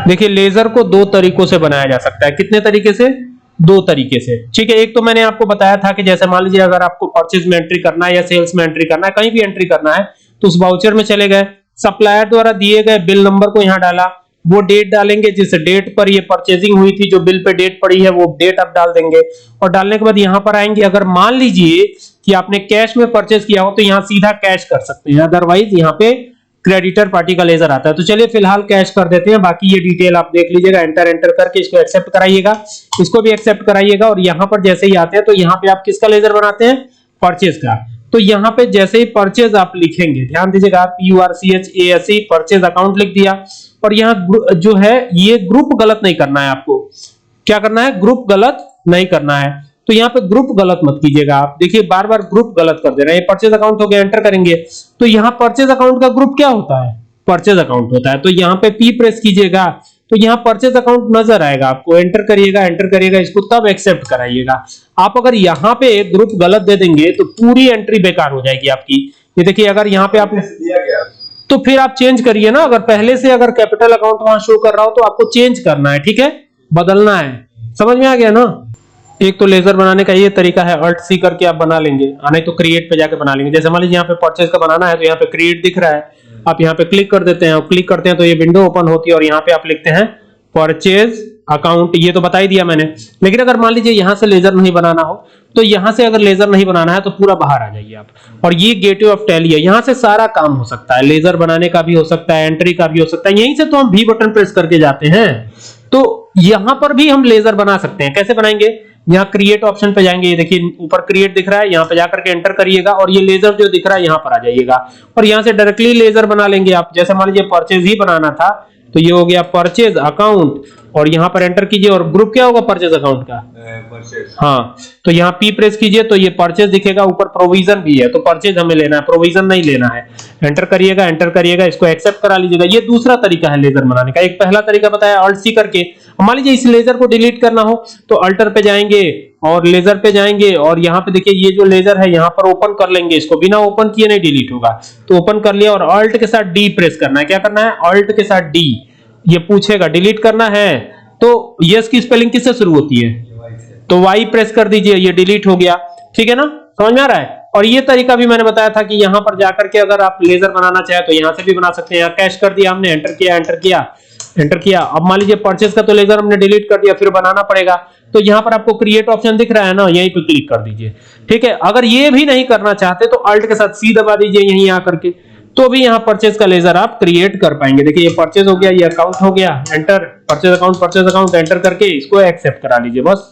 देखिए लेजर को दो तरीकों से बनाया जा सकता है। कितने तरीके से? दो तरीके से। ठीक है, एक तो मैंने आपको बताया था कि जैसे मान लीजिए अगर आपको परचेज में एंट्री करना है या सेल्स में एंट्री करना है, कहीं भी एंट्री करना है, तो उस वाउचर में चले गए, सप्लायर द्वारा दिए गए बिल नंबर को यहां डाला, वो डेट डालेंगे जिस डेट पर ये परचेजिंग हुई थी, जो बिल पे डेट पड़ी है वो डेट आप डाल देंगे, और डालने के बाद यहां पर आएंगे। अगर मान लीजिए कि आपने कैश में परचेज किया हो तो यहां सीधा कैश कर सकते हैं, अदरवाइज यहां पे क्रेडिटर पार्टी का लेजर आता है। तो चलिए फिलहाल कैश कर देते हैं, बाकी ये डिटेल आप देख लीजिएगा। एंटर करके इसको एक्सेप्ट कराइएगा, इसको भी एक्सेप्ट कराइएगा, और यहां पर जैसे ही आते हैं तो यहां पे आप किसका लेजर बनाते हैं? परचेज का। तो यहां पे जैसे ही परचेज आप लिखेंगे, ध्यान दीजिएगा, PURCHASE परचेज अकाउंट लिख दिया, और यहां जो है ये ग्रुप गलत नहीं करना है आपको। क्या करना है? ग्रुप गलत नहीं करना है। तो यहाँ पे ग्रुप गलत मत कीजिएगा आप, देखिए बार बार ग्रुप गलत कर दे रहे हैं। ये परचेज अकाउंट हो गया, एंटर करेंगे तो यहाँ परचेज अकाउंट का ग्रुप क्या होता है? परचेज अकाउंट होता है। तो यहाँ पे P प्रेस कीजिएगा तो यहाँ परचेज अकाउंट नजर आएगा आपको, एंटर करिएगा, इसको तब एक्सेप्ट कराइएगा। आप अगर यहाँ पे ग्रुप गलत दे देंगे तो पूरी एंट्री बेकार हो जाएगी आपकी। ये देखिए अगर यहाँ पे आपने दिया गया तो फिर आप चेंज करिए ना। अगर पहले से अगर कैपिटल अकाउंट वहां शो कर रहा हो तो आपको चेंज करना है, ठीक है, बदलना है। समझ में आ गया ना? एक तो लेजर बनाने का ये तरीका है, Alt C करके आप बना लेंगे, नहीं तो क्रिएट पे जाके बना लेंगे। जैसे मान लीजिए यहाँ पे परचेज का बनाना है तो यहाँ पे क्रिएट दिख रहा है, आप यहाँ पे क्लिक कर देते हैं, और क्लिक करते हैं तो ये विंडो ओपन होती है, और यहाँ पे आप लिखते हैं परचेज अकाउंट। ये तो बता ही दिया मैंने। लेकिन अगर मान लीजिए यहाँ से लेजर नहीं बनाना हो तो यहाँ से अगर लेजर नहीं बनाना है तो पूरा बाहर आ जाइए आप, और ये गेटवे ऑफ टैली है, यहाँ से सारा काम हो सकता है। लेजर बनाने का भी हो सकता है, एंट्री का भी हो सकता है। यहीं से तो हम V बटन प्रेस करके जाते हैं, तो यहां पर भी हम लेजर बना सकते हैं। कैसे बनाएंगे? यहाँ क्रिएट ऑप्शन पे जाएंगे, ये देखिए ऊपर क्रिएट दिख रहा है, यहाँ पे जाकर के एंटर करिएगा, और ये लेजर जो दिख रहा है यहाँ पर आ जाइएगा, और यहाँ से डायरेक्टली लेजर बना लेंगे आप। जैसे मान लीजिए परचेज ही बनाना था तो ये हो गया परचेज अकाउंट, और यहाँ पर एंटर कीजिए, और ग्रुप क्या होगा परचेज अकाउंट का? परचेज। हाँ, तो यहाँ P प्रेस कीजिए तो ये परचेज दिखेगा, ऊपर प्रोविजन भी है, तो परचेज हमें लेना है, प्रोविजन नहीं लेना है। एंटर करिएगा, इसको एक्सेप्ट करा लीजिएगा। ये दूसरा तरीका है लेजर बनाने का। एक पहला तरीका बताया Alt C करके। मान लीजिए इस लेजर को डिलीट करना हो तो अल्टर पे जाएंगे और लेजर पे जाएंगे, और यहाँ पे देखिए ये जो लेजर है यहाँ पर ओपन कर लेंगे इसको, बिना ओपन किए नहीं डिलीट होगा। तो ओपन कर लिया, और ऑल्ट के साथ डी प्रेस करना है। क्या करना है? ऑल्ट के साथ डी। ये पूछेगा डिलीट करना है तो यस की स्पेलिंग किससे शुरू होती है? तो वाई प्रेस कर दीजिए, ये डिलीट हो गया। ठीक है ना, समझ में आ रहा है? और ये तरीका भी मैंने बताया था कि यहाँ पर जाकर के अगर आप लेजर बनाना चाहे तो यहाँ से भी बना सकते हैं। यहाँ कैश कर दिया हमने, एंटर किया। अब मान लीजिए परचेज का तो लेजर हमने डिलीट कर दिया, फिर बनाना पड़ेगा, तो यहाँ पर आपको क्रिएट ऑप्शन दिख रहा है ना, यहीं पे क्लिक कर दीजिए। ठीक है, अगर ये भी नहीं करना चाहते तो अल्ट के साथ सी दबा दीजिए यहीं आकर के, तो भी यहाँ परचेज का लेजर आप क्रिएट कर पाएंगे। देखिए ये परचेज हो गया, ये अकाउंट हो गया, एंटर परचेज अकाउंट एंटर करके इसको एक्सेप्ट करा लीजिए बस।